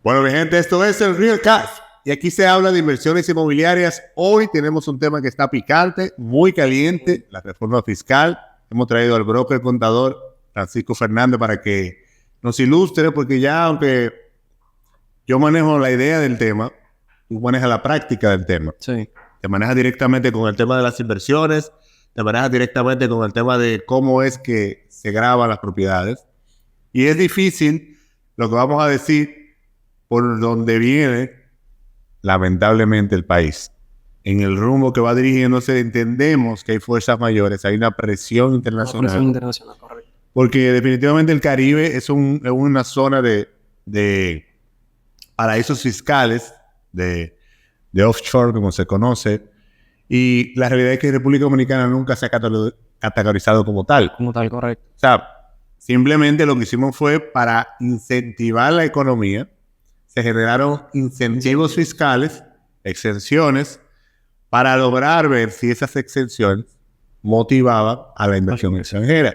Bueno, mi gente, esto es el Real Cash y aquí se habla de inversiones inmobiliarias. Hoy tenemos un tema que está picante, muy caliente, la reforma fiscal. Hemos traído al broker contador Francisco Fernández para que nos ilustre, porque ya aunque yo manejo la idea del tema, tú manejas la práctica del tema. Sí. Te manejas directamente con el tema de las inversiones, te manejas directamente con el tema de cómo es que se graban las propiedades. Y es difícil lo que vamos a decir por donde viene, lamentablemente, el país. En el rumbo que va dirigiéndose, entendemos que hay fuerzas mayores, hay una presión internacional. Una presión internacional, correcto. Porque definitivamente el Caribe es una zona de paraísos fiscales, de offshore, como se conoce. Y la realidad es que República Dominicana nunca se ha categorizado como tal. Como tal, correcto. O sea, simplemente lo que hicimos fue para incentivar la economía. Se generaron incentivos fiscales, exenciones, para lograr ver si esas exenciones motivaban a la inversión extranjera.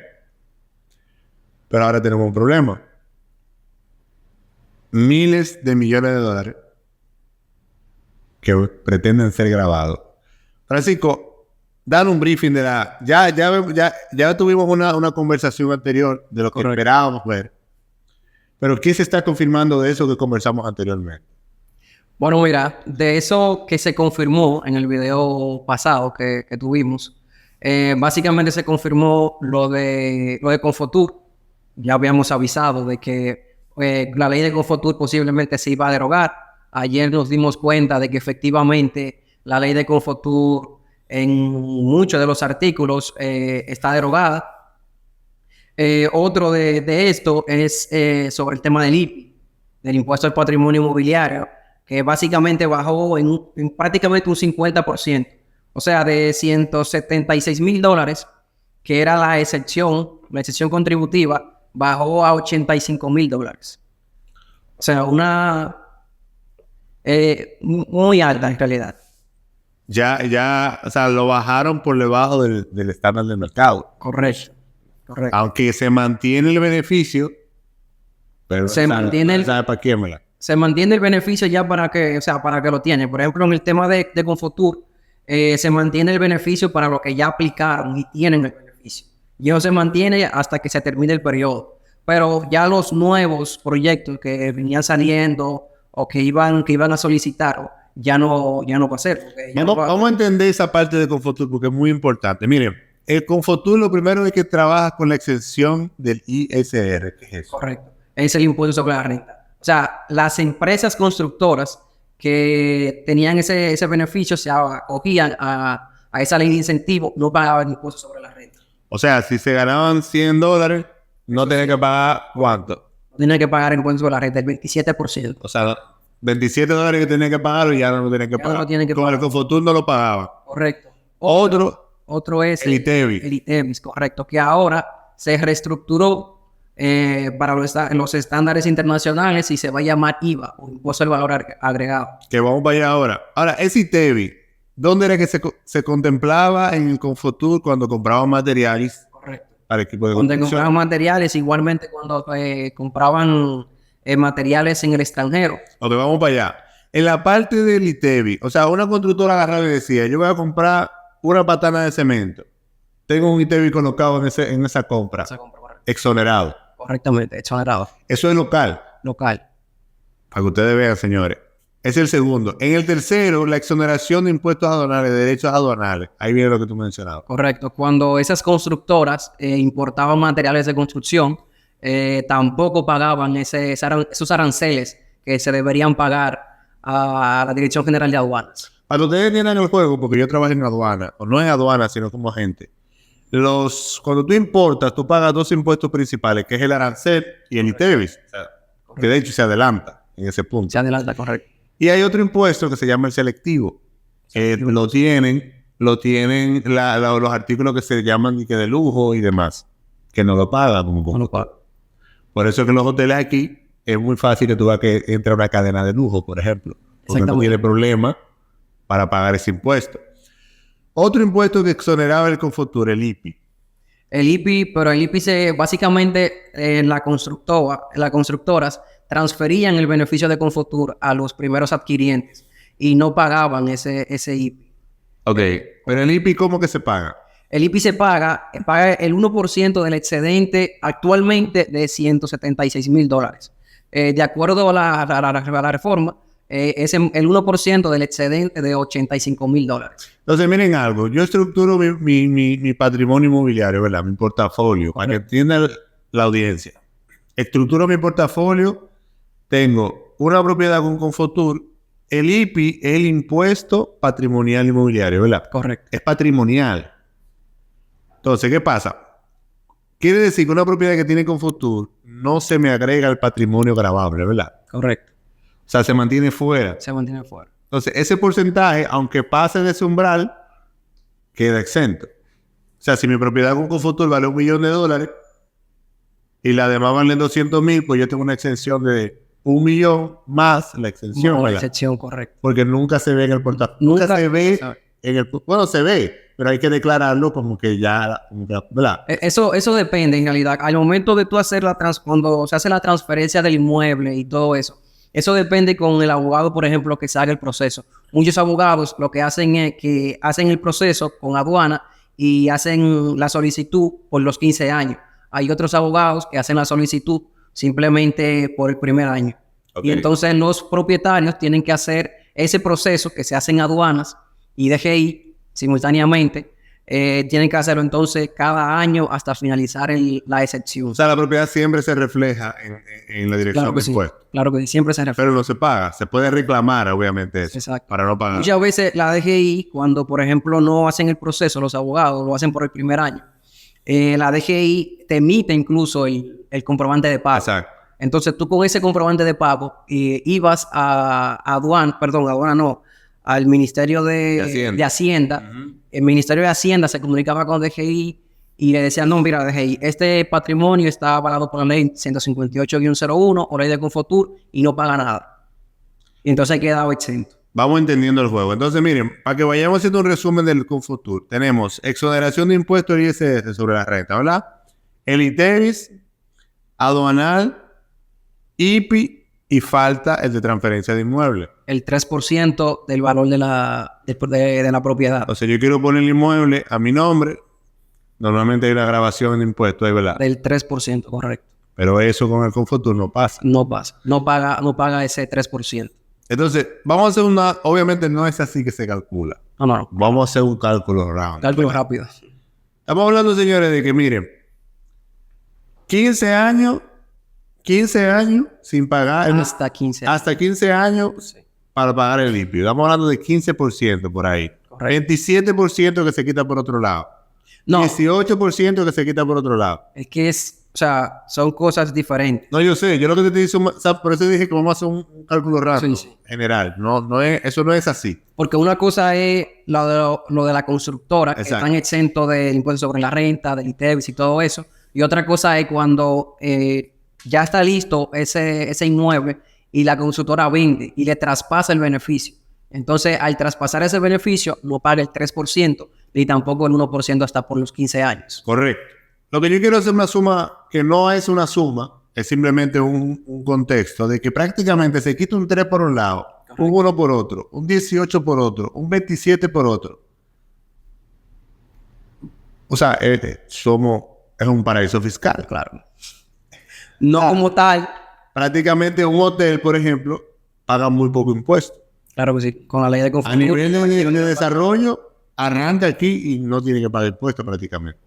Pero ahora tenemos un problema. Miles de millones de dólares que pretenden ser grabados. Francisco, dan un briefing de la... Ya tuvimos una conversación anterior de lo que esperábamos ver. Pero ¿qué se está confirmando de eso que conversamos anteriormente? Bueno, mira, de eso que se confirmó en el video pasado que tuvimos, básicamente se confirmó lo de Confotur. Ya habíamos avisado de que la ley de Confotur posiblemente se iba a derogar. Ayer nos dimos cuenta de que efectivamente la ley de Confotur en muchos de los artículos está derogada. Otro de esto es sobre el tema del IPI, del impuesto al patrimonio inmobiliario, que básicamente bajó en prácticamente un 50%. O sea, de $176,000, que era la excepción contributiva, bajó a $85,000. O sea, una muy alta en realidad. O sea, lo bajaron por debajo del estándar del mercado. Correcto. Aunque se mantiene el beneficio, pero se mantiene el beneficio ya para que lo tiene. Por ejemplo, en el tema de Confotur, se mantiene el beneficio para los que ya aplicaron y tienen el beneficio. Y eso se mantiene hasta que se termine el periodo. Pero ya los nuevos proyectos que venían saliendo o que iban a solicitar, ya no va a ser. Vamos a entender esa parte de Confotur porque es muy importante. Miren, el Confotur lo primero es que trabaja con la exención del ISR. ¿Qué es eso? Correcto. Es el impuesto sobre la renta. O sea, las empresas constructoras que tenían ese beneficio se acogían a esa ley de incentivo, no pagaban impuesto sobre la renta. O sea, si se ganaban $100, no tenían que pagar ¿cuánto? No tenían que pagar el impuesto sobre la renta, el 27%. O sea, $27 que tenían que pagar y ya no lo tenían que pagar. Con el Confotur no lo pagaban. Correcto. Otro es el ITEVI, correcto, que ahora se reestructuró para los estándares internacionales y se va a llamar IVA, o impuesto al valor agregado. Que vamos para allá ahora. Ahora, ese ITEVI, ¿dónde era que se contemplaba en el Confotur cuando compraban materiales? Correcto. Para el equipo de cuando compraban materiales, igualmente cuando compraban materiales en el extranjero. Ok, vamos para allá. En la parte del ITEVI, o sea, una constructora agarraba y decía, yo voy a comprar una patana de cemento. Tengo un ITEVI colocado en esa compra. Exonerado. Correctamente, exonerado. Eso es local. Local. Para que ustedes vean, señores. Es el segundo. En el tercero, la exoneración de impuestos aduanales, de derechos aduanales. Ahí viene lo que tú mencionabas. Correcto. Cuando esas constructoras importaban materiales de construcción, tampoco pagaban esos aranceles que se deberían pagar a la Dirección General de Aduanas. Para ustedes entiendan el juego, porque yo trabajo en aduana, o no en aduana, sino como agente. Cuando tú importas, tú pagas dos impuestos principales, que es el arancel y el ITEVI, que de hecho se adelanta en ese punto. Se adelanta, correcto. Y hay otro impuesto que se llama el selectivo. Lo tienen los artículos que se llaman de lujo y demás, que no lo pagan. Por eso es que en los hoteles aquí es muy fácil que tú veas que entra una cadena de lujo, por ejemplo. Porque no tiene problema para pagar ese impuesto. Otro impuesto que exoneraba el Confotur, el IPI. Pero el IPI básicamente las constructoras transferían el beneficio de Confotur a los primeros adquirientes y no pagaban ese IPI. Ok, pero el IPI, ¿cómo que se paga? El IPI se paga el 1% del excedente actualmente de $176,000. De acuerdo a la reforma, es el 1% del excedente de $85,000. Entonces, miren algo. Yo estructuro mi patrimonio inmobiliario, ¿verdad? Mi portafolio, para que entienda la audiencia. Estructuro mi portafolio. Tengo una propiedad con Confotur. El IPI es el impuesto patrimonial inmobiliario, ¿verdad? Correcto. Es patrimonial. Entonces, ¿qué pasa? Quiere decir que una propiedad que tiene Confotur no se me agrega al patrimonio gravable, ¿verdad? Correcto. O sea, se mantiene fuera. Se mantiene fuera. Entonces, ese porcentaje, aunque pase de ese umbral, queda exento. O sea, si mi propiedad con Confotur vale $1 millón y la demás vale 200,000, pues yo tengo una exención de $1 millón más la exención. No, la ¿verdad? exención, correcto. Porque nunca se ve en el portafolio. Nunca se ve en el... Bueno, se ve, pero hay que declararlo como que ya... ¿verdad? Eso depende, en realidad. Al momento de tú hacer cuando se hace la transferencia del inmueble y todo eso, eso depende con el abogado, por ejemplo, que se haga el proceso. Muchos abogados lo que hacen es que hacen el proceso con aduana y hacen la solicitud por los 15 años. Hay otros abogados que hacen la solicitud simplemente por el primer año. Okay. Y entonces los propietarios tienen que hacer ese proceso que se hace en aduanas y DGI simultáneamente. Tienen que hacerlo entonces cada año hasta finalizar la excepción. O sea, la propiedad siempre se refleja en la dirección de impuestos. Claro que sí, siempre se refleja. Pero no se paga. Se puede reclamar, obviamente, eso. Exacto. Para no pagar. Muchas veces la DGI, cuando, por ejemplo, no hacen el proceso, los abogados lo hacen por el primer año, la DGI te emite incluso el comprobante de pago. Exacto. Entonces, tú con ese comprobante de pago ibas al Ministerio de Hacienda. Uh-huh. El Ministerio de Hacienda se comunicaba con DGI y le decían, no, mira, DGI, este patrimonio está avalado por la ley 158-01 o ley de Confotur y no paga nada. Y entonces quedaba exento. Vamos entendiendo el juego. Entonces, miren, para que vayamos haciendo un resumen del Confotur, tenemos exoneración de impuestos del ISS sobre la renta, ¿verdad? El ITEVIS, aduanal, IPI y falta el de transferencia de inmueble. El 3% del valor de la propiedad. O sea, yo quiero poner el inmueble a mi nombre. Normalmente hay una grabación de impuestos ahí, ¿verdad? Del 3%, correcto. Pero eso con el Confotur no pasa. No pasa. No paga ese 3%. Entonces, vamos a hacer obviamente no es así que se calcula. No. Vamos a hacer un cálculo rápido. Cálculo rápido. Estamos hablando, señores, de que miren, 15 años sin pagar. Hasta 15 años. Hasta 15 años sí. Para pagar el IPI. Estamos hablando de 15% por ahí. Correcto. 27% que se quita por otro lado. No. 18% que se quita por otro lado. Es que son cosas diferentes. No, yo sé. Yo lo que te estoy diciendo, por eso dije que vamos a hacer un cálculo rápido. Sí. General. Eso no es así. Porque una cosa es lo de la constructora, que están exentos del impuesto sobre la renta, del ITEVIS y todo eso. Y otra cosa es cuando ya está listo ese inmueble y la constructora vende y le traspasa el beneficio. Entonces, al traspasar ese beneficio, no paga el 3%, ni tampoco el 1% hasta por los 15 años. Correcto. Lo que yo quiero hacer una suma que no es una suma, es simplemente un contexto de que prácticamente se quita un 3 por un lado, correcto, un 1 por otro, un 18 por otro, un 27 por otro. O sea, es un paraíso fiscal. Claro. No como tal. Prácticamente un hotel, por ejemplo, paga muy poco impuesto. Claro que sí, con la ley de Confotur. A nivel de desarrollo, arranca aquí y no tiene que pagar impuestos prácticamente.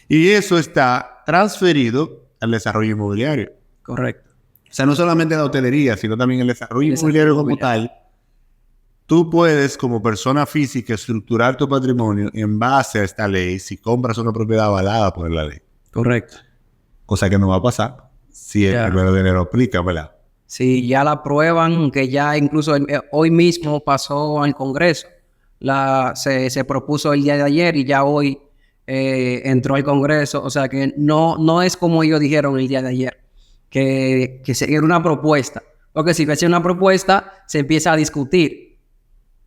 Y eso está transferido al desarrollo inmobiliario. Correcto. O sea, no solamente la hotelería, sino también el desarrollo inmobiliario como tal. Tú puedes, como persona física, estructurar tu patrimonio en base a esta ley si compras una propiedad avalada por la ley. Correcto. Cosa que no va a pasar si el 1 de enero aplica, ¿verdad? Sí, ya la aprueban, que ya incluso hoy mismo pasó al Congreso. Se propuso el día de ayer y ya hoy entró al Congreso. O sea que no es como ellos dijeron el día de ayer, que era una propuesta. Porque si fuese una propuesta, se empieza a discutir.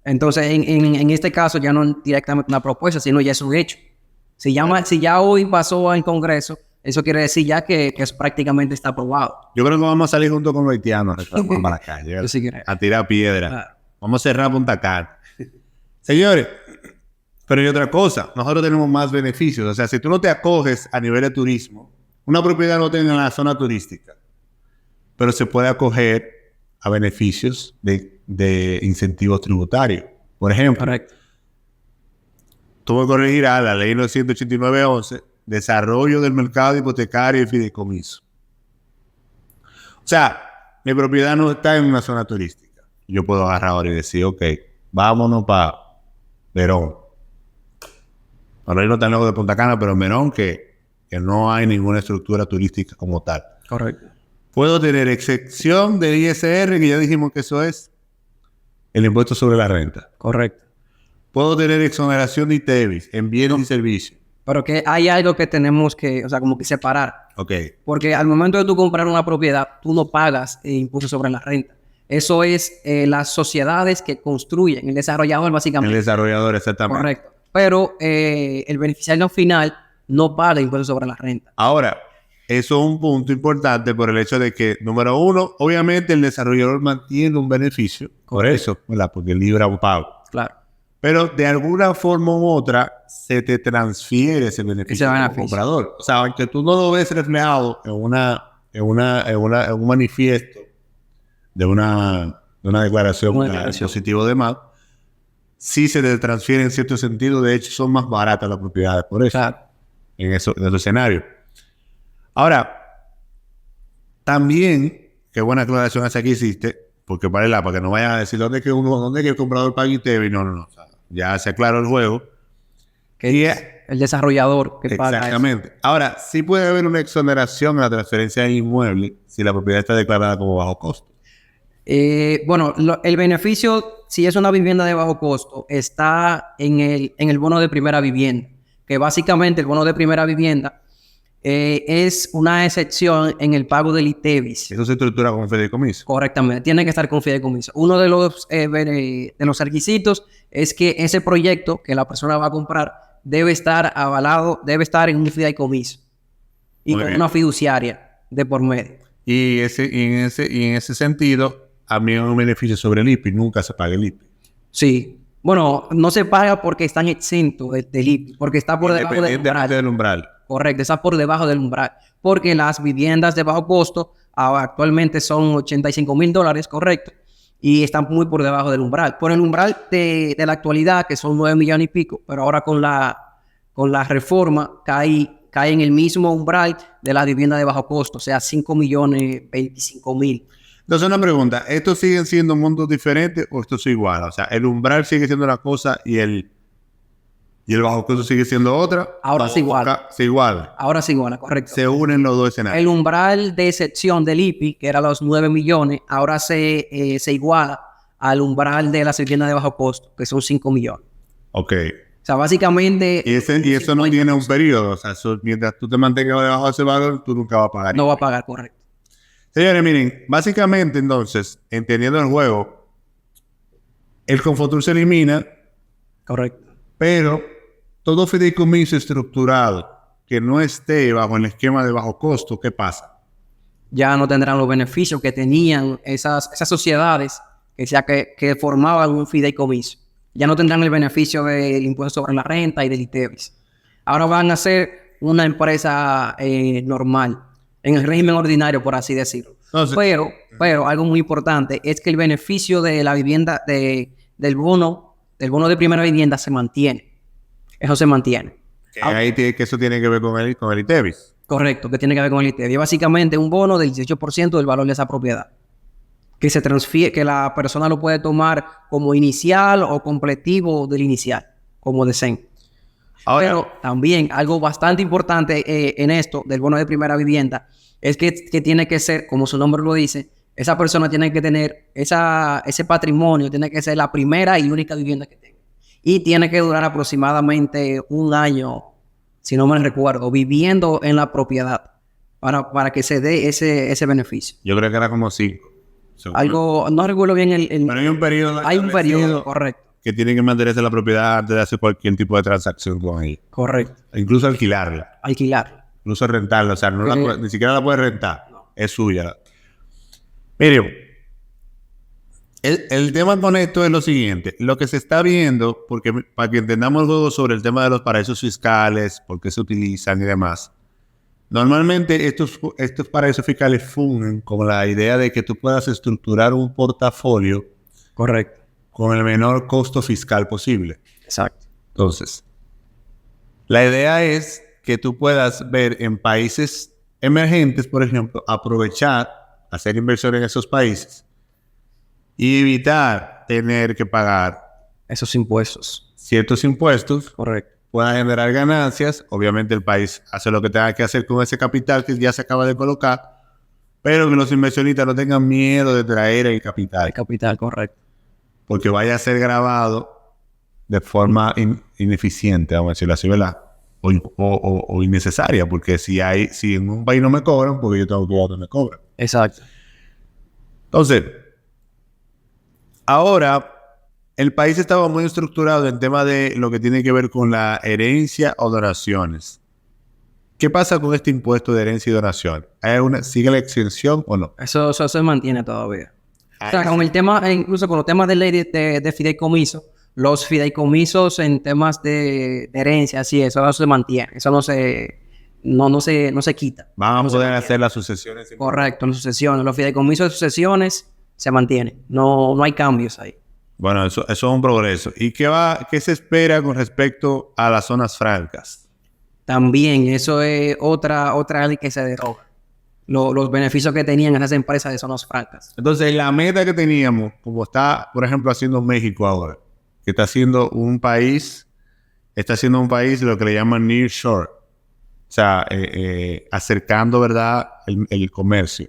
Entonces, en este caso ya no es directamente una propuesta, sino ya es un hecho. Si ya hoy pasó al Congreso, eso quiere decir ya que es prácticamente está aprobado. Yo creo que vamos a salir junto con los haitianos para la calle, Yo sí creo. a tirar piedra. Claro. Vamos a cerrar Punta Cana. Señores, pero hay otra cosa. Nosotros tenemos más beneficios. O sea, si tú no te acoges a nivel de turismo, una propiedad no tiene en la zona turística, pero se puede acoger a beneficios de incentivos tributarios. Por ejemplo, Correcto. tú me corregirás la ley 989-11, desarrollo del mercado hipotecario y fideicomiso. O sea, mi propiedad no está en una zona turística. Yo puedo agarrar ahora y decir, ok, vámonos para Verón. Para irnos tan lejos de Punta Cana, pero en Verón que no hay ninguna estructura turística como tal. Correcto. Puedo tener excepción del ISR, que ya dijimos que eso es el impuesto sobre la renta. Correcto. Puedo tener exoneración de ITEVIS en bienes y servicios. Pero que hay algo que tenemos que, o sea, como que separar. Ok. Porque al momento de tú comprar una propiedad, tú no pagas impuestos sobre la renta. Eso es las sociedades que construyen, el desarrollador básicamente. El desarrollador, exactamente. Correcto. Pero el beneficiario final no paga impuestos sobre la renta. Ahora, eso es un punto importante por el hecho de que, número uno, obviamente el desarrollador mantiene un beneficio. Por eso, ¿verdad? Porque libra un pago. Claro. Pero de alguna forma u otra se te transfiere ese beneficio al comprador. O sea, aunque tú no lo ves reflejado en un manifiesto de una declaración positiva de más, sí se te transfiere en cierto sentido. De hecho, son más baratas las propiedades por eso. Claro. En ese escenario. Ahora, también, qué buena aclaración esa que hiciste, porque para que no vayan a decir dónde es que el comprador paga ITEVIS. No. O sea, ya se aclaró el juego. Que es el desarrollador que paga. Exactamente. Eso. Ahora, sí puede haber una exoneración en la transferencia de inmueble si la propiedad está declarada como bajo costo. Bueno, el beneficio, si es una vivienda de bajo costo, está en el bono de primera vivienda. Que básicamente el bono de primera vivienda es una excepción en el pago del ITEVIS. Eso se estructura con fideicomiso. Correctamente, tiene que estar con fideicomiso. Uno de los requisitos es que ese proyecto que la persona va a comprar debe estar avalado, debe estar en un fideicomiso y con una fiduciaria de por medio. Y en ese sentido, a mí hay un beneficio sobre el IPI, nunca se paga el IPI. Sí. Bueno, no se paga porque están exentos del IPI, porque está por debajo del umbral. Correcto, está por debajo del umbral. Porque las viviendas de bajo costo actualmente son $85,000, correcto, y están muy por debajo del umbral. Por el umbral de la actualidad, que son 9 millones y pico, pero ahora con la reforma cae en el mismo umbral de la vivienda de bajo costo, o sea, 5,025,000. Entonces, una pregunta, ¿estos siguen siendo mundos diferentes o esto es igual? O sea, ¿el umbral sigue siendo una cosa y el bajo costo sigue siendo otra? Ahora es igual. Se iguala. Ahora es igual, correcto. Se unen los dos escenarios. El umbral de excepción del IPI, que era los 9 millones, ahora se iguala al umbral de las viviendas de bajo costo, que son 5 millones. Ok. O sea, básicamente... Y eso no tiene un periodo. O sea, mientras tú te mantengas debajo de ese valor, tú nunca vas a pagar. No va a pagar, correcto. Señores, miren, básicamente entonces, entendiendo el juego, el Confotur se elimina. Correcto. Pero todo fideicomiso estructurado que no esté bajo el esquema de bajo costo, ¿qué pasa? Ya no tendrán los beneficios que tenían esas sociedades que formaban un fideicomiso. Ya no tendrán el beneficio del impuesto sobre la renta y del ITEVIS. Ahora van a ser una empresa normal, en el régimen ordinario, por así decirlo. Entonces, pero algo muy importante es que el beneficio de la vivienda, del bono de primera vivienda se mantiene. Eso se mantiene. Que eso tiene que ver con el ITEVIS. Correcto, que tiene que ver con el ITEVIS. Básicamente un bono del 18% del valor de esa propiedad. Que se transfiere, que la persona lo puede tomar como inicial o completivo del inicial, como deseen. Ahora, pero también algo bastante importante en esto del bono de primera vivienda es que tiene que ser, como su nombre lo dice, esa persona tiene que tener ese patrimonio, tiene que ser la primera y única vivienda que tenga. Y tiene que durar aproximadamente un año, si no me recuerdo, viviendo en la propiedad para que se dé ese beneficio. Yo creo que era como 5. Algo, no recuerdo bien Pero hay un periodo. Hay un periodo, correcto. Que tiene que mantenerse la propiedad antes de hacer cualquier tipo de transacción con ella. Correcto. Incluso alquilarla. Alquilarla. incluso rentarla, o sea, ni siquiera la puedes rentar, No. es suya. Mire, el tema con esto es lo siguiente, lo que se está viendo, porque para que entendamos luego sobre el tema de los paraísos fiscales, por qué se utilizan y demás, normalmente estos paraísos fiscales fungen con la idea de que tú puedas estructurar un portafolio Correcto. con el menor costo fiscal posible. Exacto. Entonces, la idea es que tú puedas ver en países emergentes, por ejemplo, aprovechar, hacer inversión en esos países y evitar tener que pagar Esos impuestos. ciertos impuestos, Correcto. pueda generar ganancias. Obviamente el país hace lo que tenga que hacer con ese capital que ya se acaba de colocar, pero que los inversionistas no tengan miedo de traer el capital. El capital, correcto. Porque vaya a ser grabado de forma ineficiente, vamos a decirlo así, ¿verdad? O innecesaria, porque si en un país no me cobran, porque yo tengo que ir a donde me cobran. Exacto. Entonces, ahora, el país estaba muy estructurado en tema de lo que tiene que ver con la herencia o donaciones. ¿Qué pasa con este impuesto de herencia y donación? ¿Sigue la exención o no? Eso se mantiene todavía. O sea, con el tema, incluso con los temas de ley de fideicomiso, los fideicomisos en temas de herencia, así, eso se mantiene. Eso no se quita. Vamos a poder hacer las sucesiones. Correcto, las sucesiones. Los fideicomisos de sucesiones se mantienen. No hay cambios ahí. Bueno, eso es un progreso. ¿Y qué se espera con respecto a las zonas francas? También, eso es otra ley que se deroga. Los beneficios que tenían esas empresas de zonas francas. Entonces, la meta que teníamos, como está, por ejemplo, haciendo México ahora, que está haciendo un país lo que le llaman nearshore. O sea, acercando, ¿verdad?, el comercio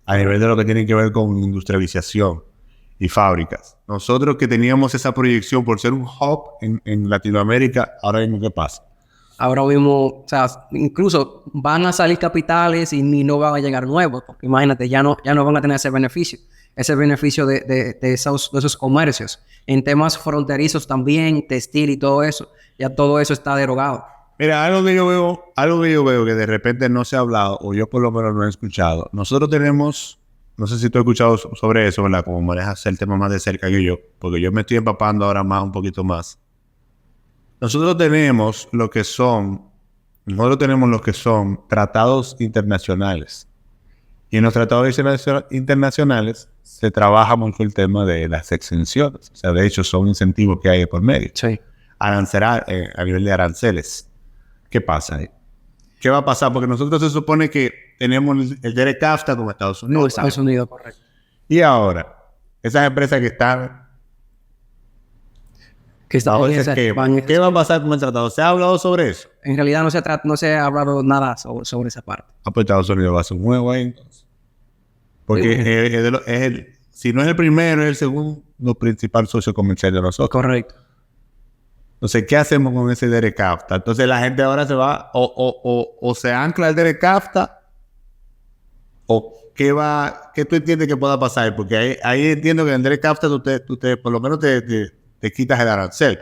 a nivel de lo que tiene que ver con industrialización y fábricas. Nosotros que teníamos esa proyección por ser un hub en Latinoamérica, ahora mismo, ¿qué pasa? Ahora mismo, o sea, incluso van a salir capitales y no van a llegar nuevos, porque imagínate, ya no van a tener ese beneficio de esos comercios. En temas fronterizos también, textil y todo eso, ya todo eso está derogado. Mira, algo que yo veo que de repente no se ha hablado, o yo por lo menos no he escuchado. Nosotros tenemos, no sé si tú has escuchado sobre eso, ¿verdad? Como manejas el tema más de cerca que yo, porque yo me estoy empapando ahora un poquito más. Nosotros tenemos lo que son tratados internacionales. Y en los tratados internacionales se trabaja mucho el tema de las exenciones. O sea, de hecho, son incentivos que hay por medio. Sí. A nivel de aranceles. ¿Qué pasa ahí? ¿Qué va a pasar? Porque nosotros se supone que tenemos el DERECAFTA con Estados Unidos. No, Estados Unidos, correcto. Y ahora, esas empresas que están... ¿Qué va a pasar con el tratado? ¿Se ha hablado sobre eso? En realidad no se ha hablado nada sobre esa parte. Pues Estados Unidos va a ser un juego ahí, entonces. Porque si no es el primero, es el segundo principal socio comercial de nosotros. Correcto. Entonces, ¿qué hacemos con ese DERECAFTA? Entonces, la gente ahora se va o se ancla el DERECAFTA o ¿qué tú entiendes que pueda pasar? Porque ahí entiendo que en el DERECAFTA tú por lo menos te quitas el arancel.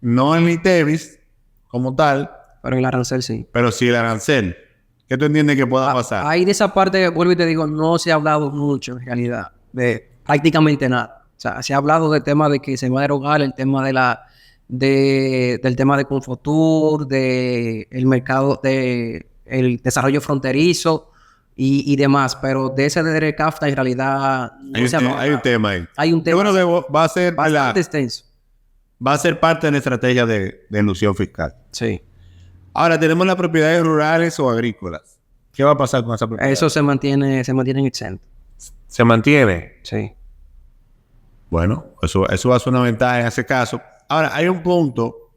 No en ITEVIS como tal. Pero el arancel sí. Pero sí el arancel. ¿Qué tú entiendes que pueda pasar? Ahí de esa parte, vuelvo y te digo, no se ha hablado mucho en realidad. De prácticamente nada. O sea, se ha hablado del tema de que se va a derogar el tema del tema de Confotur, del mercado, el desarrollo fronterizo y demás. Pero de ese de DERECAFTA en realidad no se ha hablado. Hay un tema ahí. Hay un tema. Yo creo que va a ser bastante extenso. Va a ser parte de la estrategia de ilusión fiscal. Sí. Ahora, tenemos las propiedades rurales o agrícolas. ¿Qué va a pasar con esa propiedad? Eso se mantiene exento. ¿Se mantiene? Sí. Bueno, eso va a ser una ventaja en ese caso. Ahora, hay un punto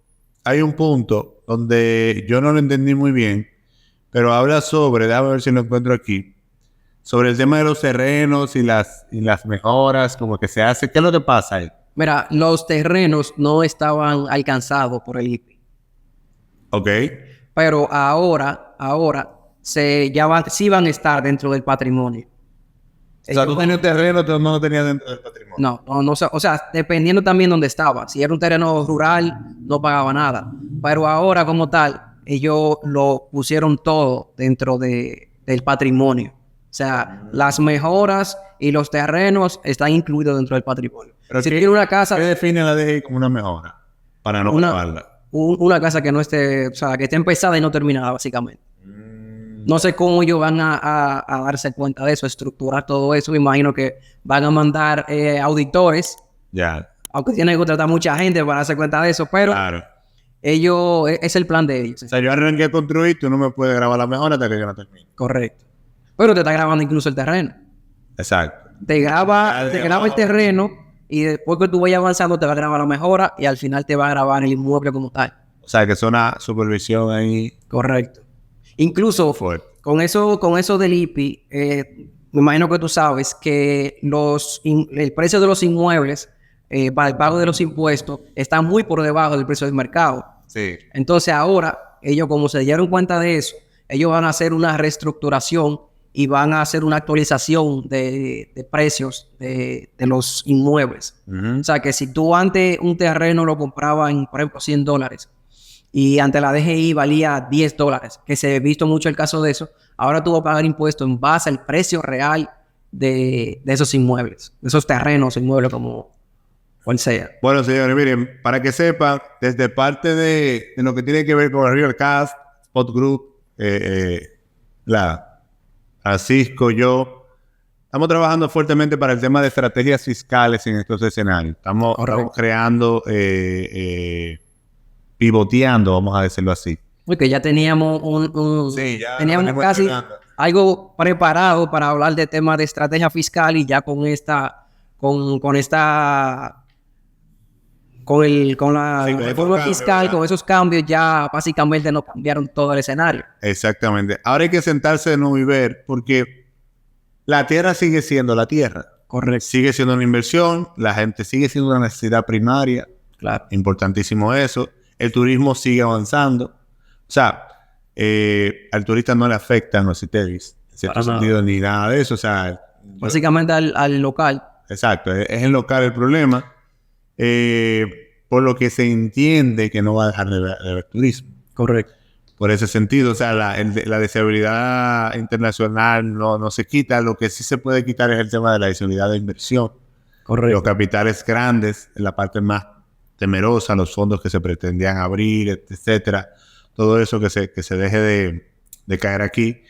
donde yo no lo entendí muy bien, pero habla déjame ver si lo encuentro aquí, sobre el tema de los terrenos y las mejoras, como que se hace. ¿Qué es lo que pasa ahí? Mira, los terrenos no estaban alcanzados por el IPI. Ok. Pero ahora sí van a estar dentro del patrimonio. O sea, tú tenías terreno, pero no lo tenías dentro del patrimonio. No, o sea, dependiendo también dónde estaba. Si era un terreno rural, no pagaba nada. Pero ahora, como tal, ellos lo pusieron todo dentro del patrimonio. O sea, las mejoras y los terrenos están incluidos dentro del patrimonio. Pero si tiene una casa... ¿Qué define la DGI como una mejora? Para no grabarla. Una casa que no esté... O sea, que esté empezada y no terminada, básicamente. No sé cómo ellos van a darse cuenta de eso, estructurar todo eso. Me imagino que van a mandar auditores. Ya. Aunque tienen que contratar mucha gente para darse cuenta de eso, pero Claro. ellos, es el plan de ellos. O sea, yo arranqué a construir, tú no me puedes grabar la mejora hasta que yo no termine. Correcto. Pero te está grabando incluso el terreno. Exacto. Te graba el terreno y después que tú vayas avanzando te va a grabar la mejora y al final te va a grabar el inmueble como tal. O sea, que es una supervisión ahí. Correcto. Incluso con eso del IPI, me imagino que tú sabes que el precio de los inmuebles para el pago de los impuestos está muy por debajo del precio del mercado. Sí. Entonces ahora, ellos como se dieron cuenta de eso, ellos van a hacer una reestructuración y van a hacer una actualización de precios de los inmuebles. O sea, que si tú antes un terreno lo comprabas en, por ejemplo, $100 y ante la DGI valía $10, que se ha visto mucho el caso de eso, ahora tú vas a pagar impuestos en base al precio real de esos inmuebles, de esos terrenos, inmuebles como cual sea. Bueno, señores, miren, para que sepan, desde parte de lo que tiene que ver con el Realcast, Spot Group, Francisco, yo, estamos trabajando fuertemente para el tema de estrategias fiscales en estos escenarios. Estamos creando, pivoteando, vamos a decirlo así. Porque ya teníamos teníamos casi algo preparado para hablar de temas de estrategia fiscal y ya con la reforma fiscal, con esos cambios, ya básicamente nos cambiaron todo el escenario. Exactamente. Ahora hay que sentarse de nuevo y ver, porque la tierra sigue siendo la tierra. Correcto. Sigue siendo una inversión, la gente sigue siendo una necesidad primaria. Claro. Importantísimo eso. El turismo sigue avanzando. O sea, al turista no le afectan los CITEVIS, en cierto sentido, ni nada de eso. O sea, básicamente al local. Exacto. Es el local el problema. Por lo que se entiende que no va a dejar de haber turismo. Correcto. Por ese sentido, o sea, la deseabilidad internacional no se quita. Lo que sí se puede quitar es el tema de la deseabilidad de inversión. Correcto. Los capitales grandes, en la parte más temerosa, los fondos que se pretendían abrir, etcétera. Todo eso que se deje de caer aquí.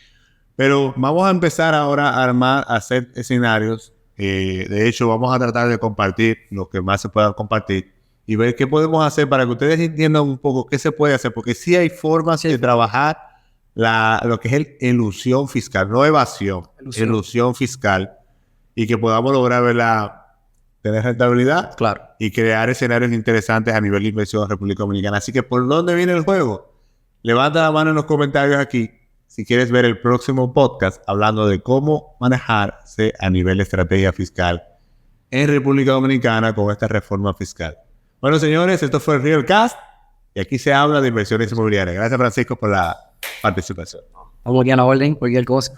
Pero vamos a empezar ahora a hacer escenarios. De hecho, vamos a tratar de compartir lo que más se pueda compartir y ver qué podemos hacer para que ustedes entiendan un poco qué se puede hacer, porque sí hay formas de trabajar lo que es elusión fiscal, no evasión, elusión fiscal, y que podamos lograr tener rentabilidad, claro, y crear escenarios interesantes a nivel de inversión en República Dominicana. Así que, ¿por dónde viene el juego? Levanta la mano en los comentarios aquí si quieres ver el próximo podcast hablando de cómo manejarse a nivel de estrategia fiscal en República Dominicana con esta reforma fiscal. Bueno, señores, esto fue el Realcast y aquí se habla de inversiones inmobiliarias. Gracias, Francisco, por la participación. Vamos aquí a la orden, cualquier cosa.